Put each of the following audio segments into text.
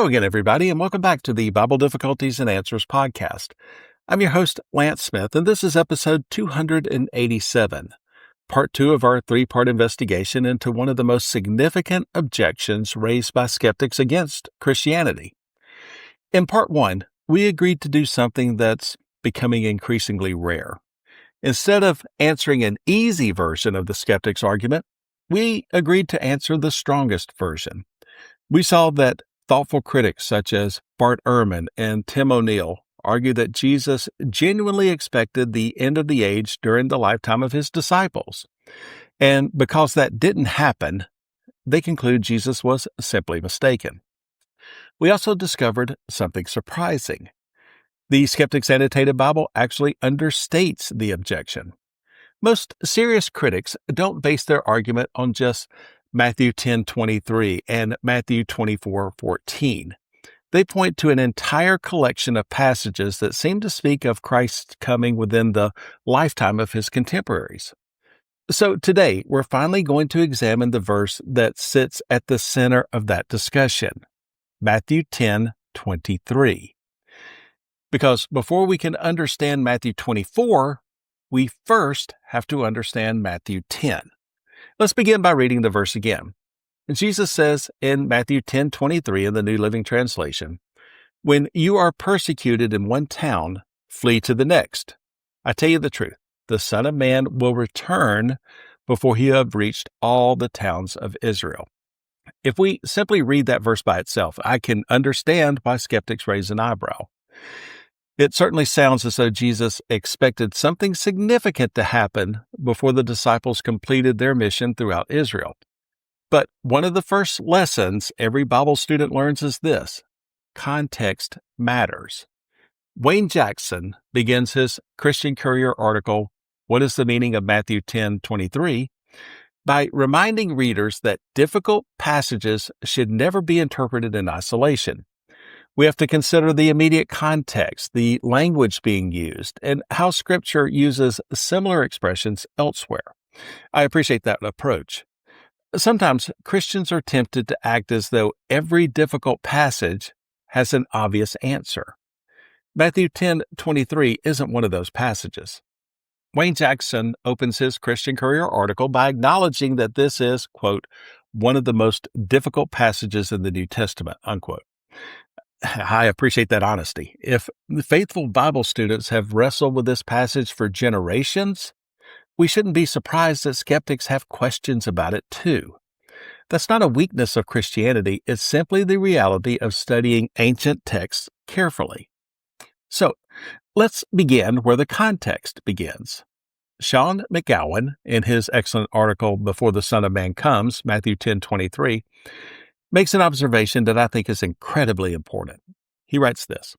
Hello again, everybody, and welcome back to the Bible Difficulties and Answers podcast. I'm your host, Lance Smith, and this is episode 287, part two of our three-part investigation into one of the most significant objections raised by skeptics against Christianity. In part one, we agreed to do something that's becoming increasingly rare. Instead of answering an easy version of the skeptic's argument, we agreed to answer the strongest version. We saw that thoughtful critics such as Bart Ehrman and Tim O'Neill argue that Jesus genuinely expected the end of the age during the lifetime of his disciples. And because that didn't happen, they conclude Jesus was simply mistaken. We also discovered something surprising. The Skeptic's Annotated Bible actually understates the objection. Most serious critics don't base their argument on just Matthew 10:23 and Matthew 24:14. They point to an entire collection of passages that seem to speak of Christ's coming within the lifetime of his contemporaries. So today, we're finally going to examine the verse that sits at the center of that discussion, Matthew 10:23. Because before we can understand Matthew 24, we first have to understand Matthew 10. Let's begin by reading the verse again. Jesus says in Matthew 10:23 in the New Living Translation, "When you are persecuted in one town, flee to the next. I tell you the truth, the Son of Man will return before he have reached all the towns of Israel." If we simply read that verse by itself, I can understand why skeptics raise an eyebrow. It certainly sounds as though Jesus expected something significant to happen before the disciples completed their mission throughout Israel. But one of the first lessons every Bible student learns is this: context matters. Wayne Jackson begins his Christian Courier article, "What is the Meaning of Matthew 10:23?" by reminding readers that difficult passages should never be interpreted in isolation. We have to consider the immediate context, the language being used, and how Scripture uses similar expressions elsewhere. I appreciate that approach. Sometimes Christians are tempted to act as though every difficult passage has an obvious answer. Matthew 10:23 isn't one of those passages. Wayne Jackson opens his Christian Courier article by acknowledging that this is, quote, "one of the most difficult passages in the New Testament," unquote. I appreciate that honesty. If the faithful Bible students have wrestled with this passage for generations, we shouldn't be surprised that skeptics have questions about it too. That's not a weakness of Christianity, it's simply the reality of studying ancient texts carefully. So, let's begin where the context begins. Sean McGowan, in his excellent article, "Before the Son of Man Comes," Matthew 10:23, makes an observation that I think is incredibly important. He writes this: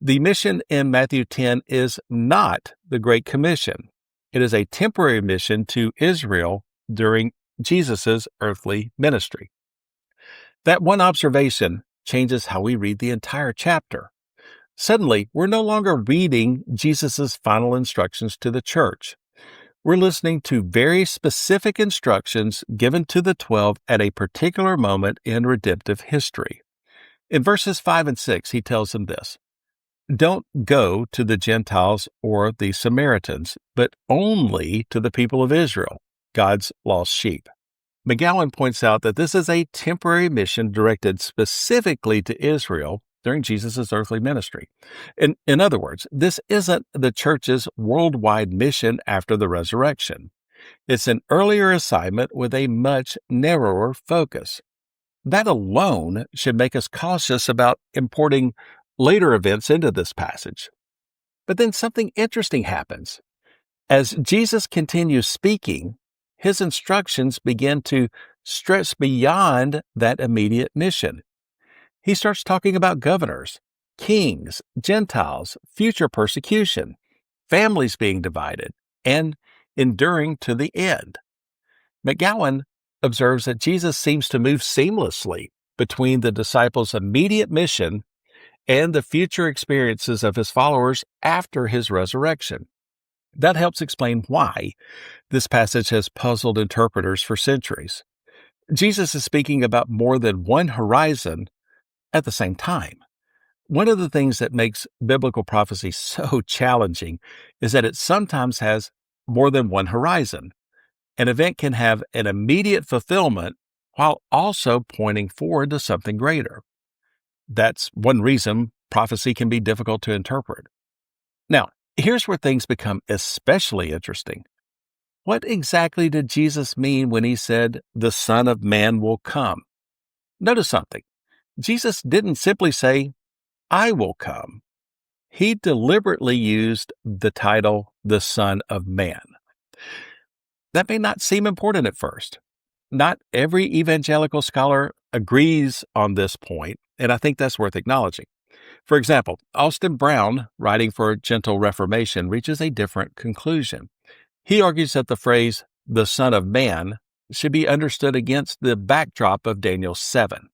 "The mission in Matthew 10 is not the Great Commission. It is a temporary mission to Israel during Jesus' earthly ministry." That one observation changes how we read the entire chapter. Suddenly, we're no longer reading Jesus' final instructions to the church. We're listening to very specific instructions given to the 12 at a particular moment in redemptive history. In verses 5 and 6, he tells them this: "Don't go to the Gentiles or the Samaritans, but only to the people of Israel, God's lost sheep." McGowan points out that this is a temporary mission directed specifically to Israel during Jesus' earthly ministry. In other words, this isn't the church's worldwide mission after the resurrection. It's an earlier assignment with a much narrower focus. That alone should make us cautious about importing later events into this passage. But then something interesting happens. As Jesus continues speaking, his instructions begin to stretch beyond that immediate mission. He starts talking about governors, kings, Gentiles, future persecution, families being divided, and enduring to the end. McGowan observes that Jesus seems to move seamlessly between the disciples' immediate mission and the future experiences of his followers after his resurrection. That helps explain why this passage has puzzled interpreters for centuries. Jesus is speaking about more than one horizon, At the same time, one of the things that makes biblical prophecy so challenging is that it sometimes has more than one horizon. An event can have an immediate fulfillment while also pointing forward to something greater. That's one reason prophecy can be difficult to interpret. Now, here's where things become especially interesting. What exactly did Jesus mean when he said, "The Son of Man will come"? Notice something. Jesus didn't simply say, "I will come." He deliberately used the title, "the Son of Man." That may not seem important at first. Not every evangelical scholar agrees on this point, and I think that's worth acknowledging. For example, Austin Brown, writing for Gentle Reformation, reaches a different conclusion. He argues that the phrase, "the Son of Man," should be understood against the backdrop of Daniel 7.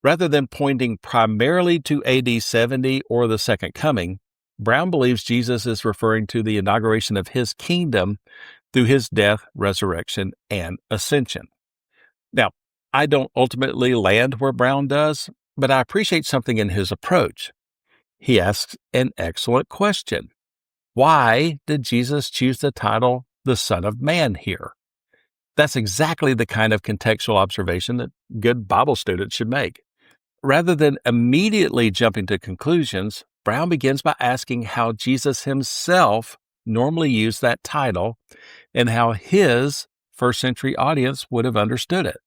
Rather than pointing primarily to AD 70 or the Second Coming, Brown believes Jesus is referring to the inauguration of his kingdom through his death, resurrection, and ascension. Now, I don't ultimately land where Brown does, but I appreciate something in his approach. He asks an excellent question. Why did Jesus choose the title, "the Son of Man" here? That's exactly the kind of contextual observation that good Bible students should make. Rather than immediately jumping to conclusions, Brown begins by asking how Jesus himself normally used that title and how his first century audience would have understood it.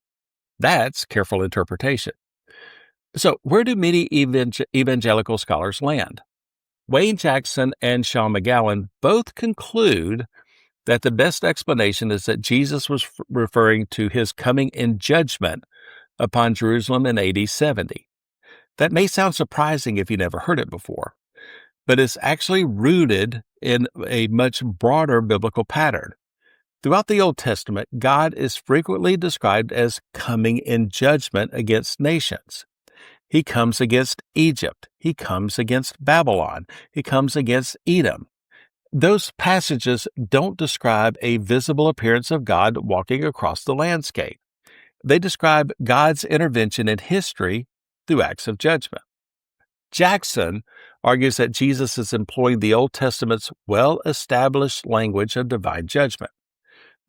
That's careful interpretation. So, where do many evangelical scholars land? Wayne Jackson and Sean McGowan both conclude that the best explanation is that Jesus was referring to his coming in judgment upon Jerusalem in AD 70. That may sound surprising if you never heard it before, but it's actually rooted in a much broader biblical pattern. Throughout the Old Testament, God is frequently described as coming in judgment against nations. He comes against Egypt. He comes against Babylon. He comes against Edom. Those passages don't describe a visible appearance of God walking across the landscape. They describe God's intervention in history through acts of judgment. Jackson argues that Jesus is employing the Old Testament's well-established language of divine judgment.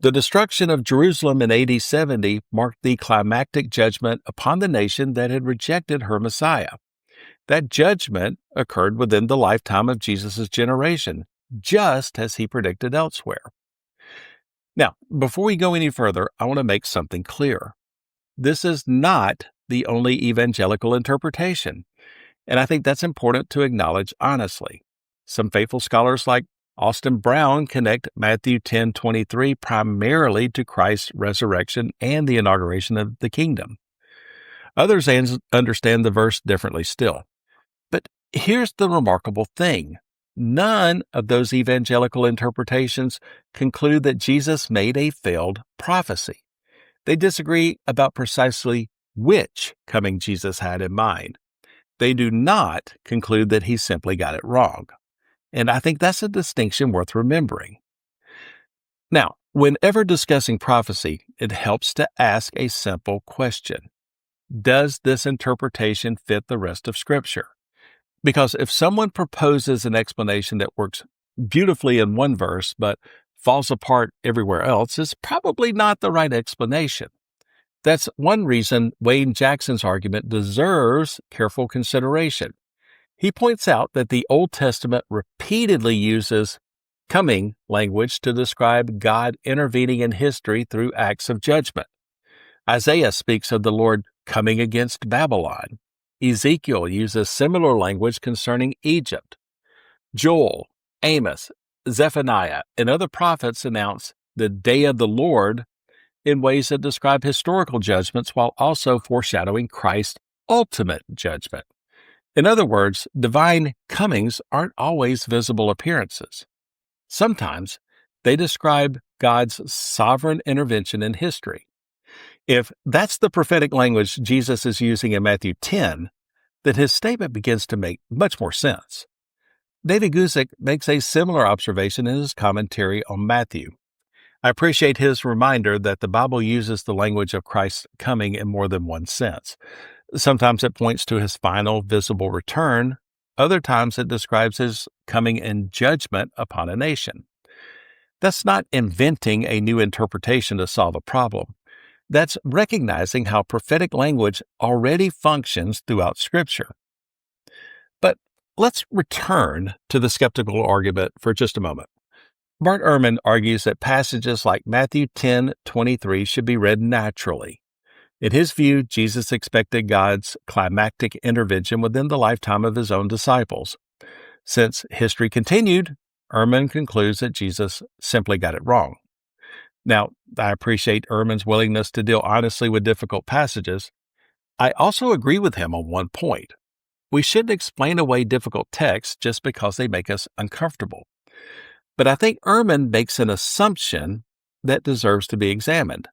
The destruction of Jerusalem in AD 70 marked the climactic judgment upon the nation that had rejected her Messiah. That judgment occurred within the lifetime of Jesus' generation, just as he predicted elsewhere. Now, before we go any further, I want to make something clear. This is not the only evangelical interpretation, and I think that's important to acknowledge honestly. Some faithful scholars like Austin Brown connect Matthew 10:23 primarily to Christ's resurrection and the inauguration of the kingdom. Others understand the verse differently still. But here's the remarkable thing. None of those evangelical interpretations conclude that Jesus made a failed prophecy. They disagree about precisely which coming Jesus had in mind. They do not conclude that he simply got it wrong. And I think that's a distinction worth remembering. Now, whenever discussing prophecy, it helps to ask a simple question. Does this interpretation fit the rest of Scripture? Because if someone proposes an explanation that works beautifully in one verse but falls apart everywhere else, it's probably not the right explanation. That's one reason Wayne Jackson's argument deserves careful consideration. He points out that the Old Testament repeatedly uses coming language to describe God intervening in history through acts of judgment. Isaiah speaks of the Lord coming against Babylon. Ezekiel uses similar language concerning Egypt. Joel, Amos, Zephaniah, and other prophets announce the day of the Lord in ways that describe historical judgments while also foreshadowing Christ's ultimate judgment. In other words, divine comings aren't always visible appearances. Sometimes they describe God's sovereign intervention in history. If that's the prophetic language Jesus is using in Matthew 10, then his statement begins to make much more sense. David Guzik makes a similar observation in his commentary on Matthew. I appreciate his reminder that the Bible uses the language of Christ's coming in more than one sense. Sometimes it points to his final visible return. Other times it describes his coming in judgment upon a nation. That's not inventing a new interpretation to solve a problem. That's recognizing how prophetic language already functions throughout Scripture. But let's return to the skeptical argument for just a moment. Bart Ehrman argues that passages like Matthew 10:23 should be read naturally. In his view, Jesus expected God's climactic intervention within the lifetime of his own disciples. Since history continued, Ehrman concludes that Jesus simply got it wrong. Now, I appreciate Ehrman's willingness to deal honestly with difficult passages. I also agree with him on one point. We shouldn't explain away difficult texts just because they make us uncomfortable. But I think Ehrman makes an assumption that deserves to be examined.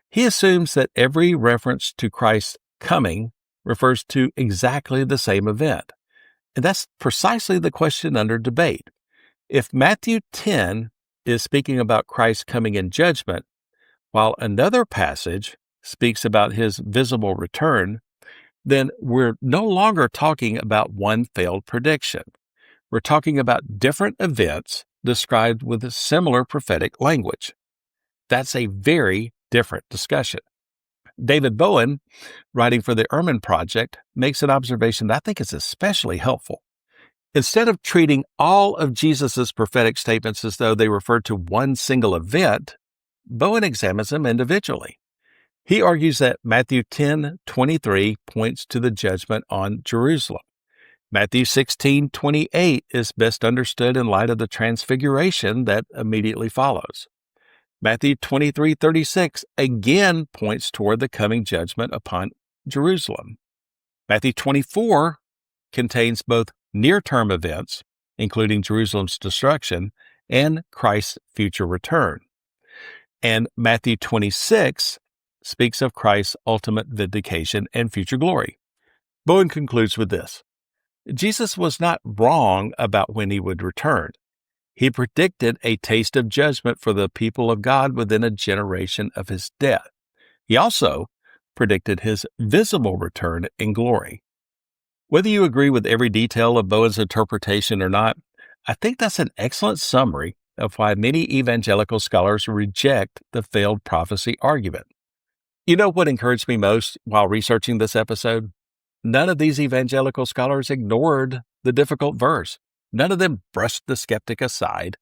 He assumes that every reference to Christ's coming refers to exactly the same event. And that's precisely the question under debate. If Matthew 10 is speaking about Christ coming in judgment, while another passage speaks about his visible return, then we're no longer talking about one failed prediction. We're talking about different events described with a similar prophetic language. That's a very different discussion. David Bowen, writing for the Ehrman Project, makes an observation that I think is especially helpful. Instead of treating all of Jesus' prophetic statements as though they refer to one single event, Bowen examines them individually. He argues that Matthew 10:23 points to the judgment on Jerusalem. Matthew 16:28 is best understood in light of the transfiguration that immediately follows. Matthew 23:36 again points toward the coming judgment upon Jerusalem. Matthew 24 contains both near-term events, including Jerusalem's destruction, and Christ's future return. And Matthew 26 speaks of Christ's ultimate vindication and future glory. Bowen concludes with this: Jesus was not wrong about when he would return. He predicted a taste of judgment for the people of God within a generation of his death. He also predicted his visible return in glory. Whether you agree with every detail of Bowen's interpretation or not, I think that's an excellent summary of why many evangelical scholars reject the failed prophecy argument. You know what encouraged me most while researching this episode? None of these evangelical scholars ignored the difficult verse. None of them brushed the skeptic aside.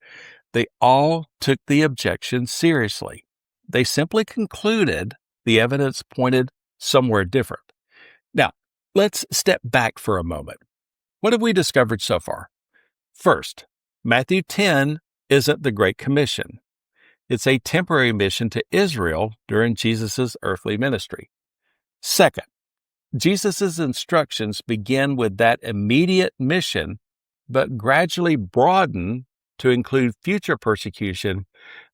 They all took the objection seriously. They simply concluded the evidence pointed somewhere different. Now, let's step back for a moment. What have we discovered so far? First, Matthew 10 isn't the Great Commission. It's a temporary mission to Israel during Jesus' earthly ministry. Second, Jesus' instructions begin with that immediate mission, but gradually broaden to include future persecution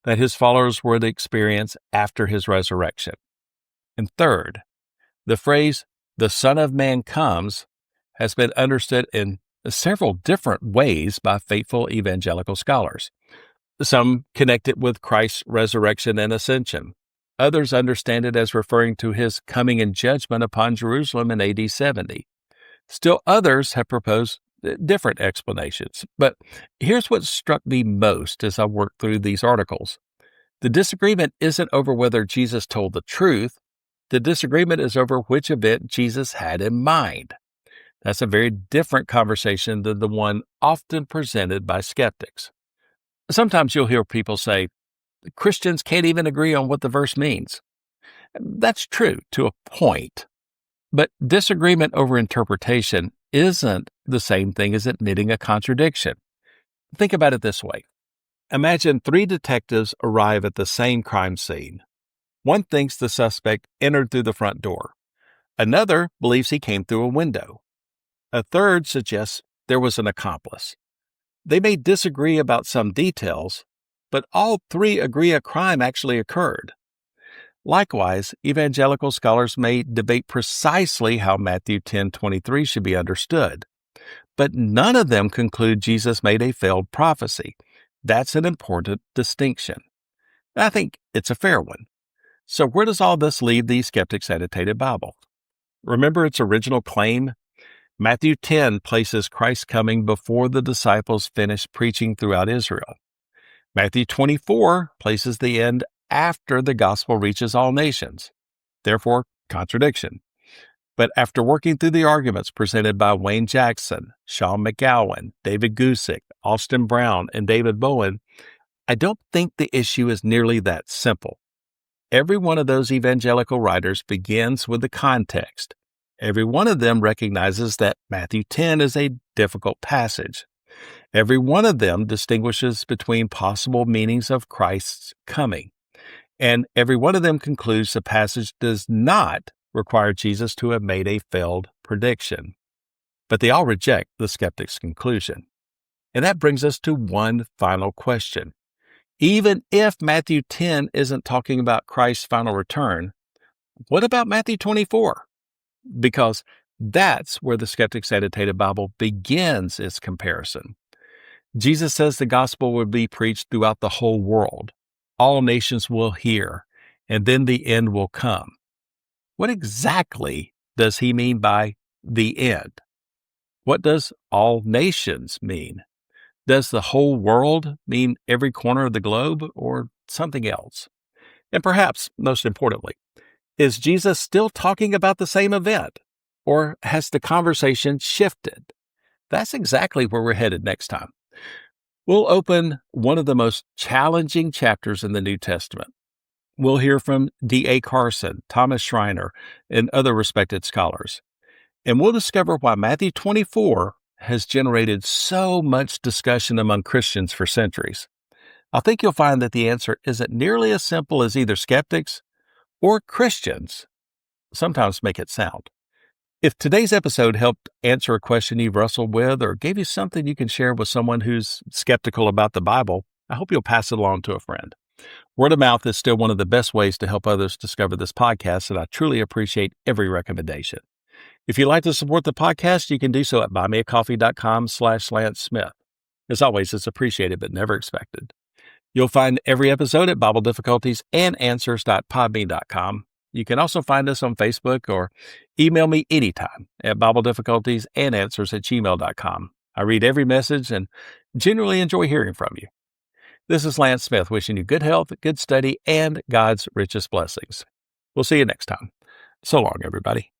that his followers would experience after his resurrection. And third, the phrase, "the Son of Man comes," has been understood in several different ways by faithful evangelical scholars. Some connect it with Christ's resurrection and ascension. Others understand it as referring to his coming in judgment upon Jerusalem in AD 70. Still others have proposed different explanations. But here's what struck me most as I worked through these articles. The disagreement isn't over whether Jesus told the truth. The disagreement is over which event Jesus had in mind. That's a very different conversation than the one often presented by skeptics. Sometimes you'll hear people say, Christians can't even agree on what the verse means. That's true to a point, but disagreement over interpretation isn't the same thing as admitting a contradiction. Think about it this way. Imagine 3 detectives arrive at the same crime scene. One thinks the suspect entered through the front door. Another believes he came through a window. A third suggests there was an accomplice. They may disagree about some details, but all 3 agree a crime actually occurred. Likewise, evangelical scholars may debate precisely how Matthew 10:23 should be understood, but none of them conclude Jesus made a failed prophecy. That's an important distinction. I think it's a fair one. So where does all this leave the Skeptic's Annotated Bible? Remember its original claim? Matthew 10 places Christ's coming before the disciples finish preaching throughout Israel. Matthew 24 places the end after the gospel reaches all nations. Therefore, contradiction. But after working through the arguments presented by Wayne Jackson, Sean McGowan, David Guzik, Austin Brown, and David Bowen, I don't think the issue is nearly that simple. Every one of those evangelical writers begins with the context. Every one of them recognizes that Matthew 10 is a difficult passage. Every one of them distinguishes between possible meanings of Christ's coming. And every one of them concludes the passage does not require Jesus to have made a failed prediction. But they all reject the skeptic's conclusion. And that brings us to one final question. Even if Matthew 10 isn't talking about Christ's final return, what about Matthew 24? Because that's where the Skeptic's Annotated Bible begins its comparison. Jesus says the gospel will be preached throughout the whole world. All nations will hear, and then the end will come. What exactly does he mean by the end? What does all nations mean? Does the whole world mean every corner of the globe or something else? And perhaps, most importantly, is Jesus still talking about the same event, or has the conversation shifted? That's exactly where we're headed next time. We'll open one of the most challenging chapters in the New Testament. We'll hear from D.A. Carson, Thomas Schreiner, and other respected scholars. And we'll discover why Matthew 24 has generated so much discussion among Christians for centuries. I think you'll find that the answer isn't nearly as simple as either skeptics or Christians sometimes make it sound. If today's episode helped answer a question you've wrestled with or gave you something you can share with someone who's skeptical about the Bible, I hope you'll pass it along to a friend. Word of mouth is still one of the best ways to help others discover this podcast, and I truly appreciate every recommendation. If you'd like to support the podcast, you can do so at buymeacoffee.com/Lance Smith. As always, it's appreciated but never expected. You'll find every episode at BibleDifficultiesAndAnswers.podbean.com. You can also find us on Facebook or email me anytime at BibleDifficultiesAndAnswers@gmail.com. I read every message and genuinely enjoy hearing from you. This is Lance Smith wishing you good health, good study, and God's richest blessings. We'll see you next time. So long, everybody.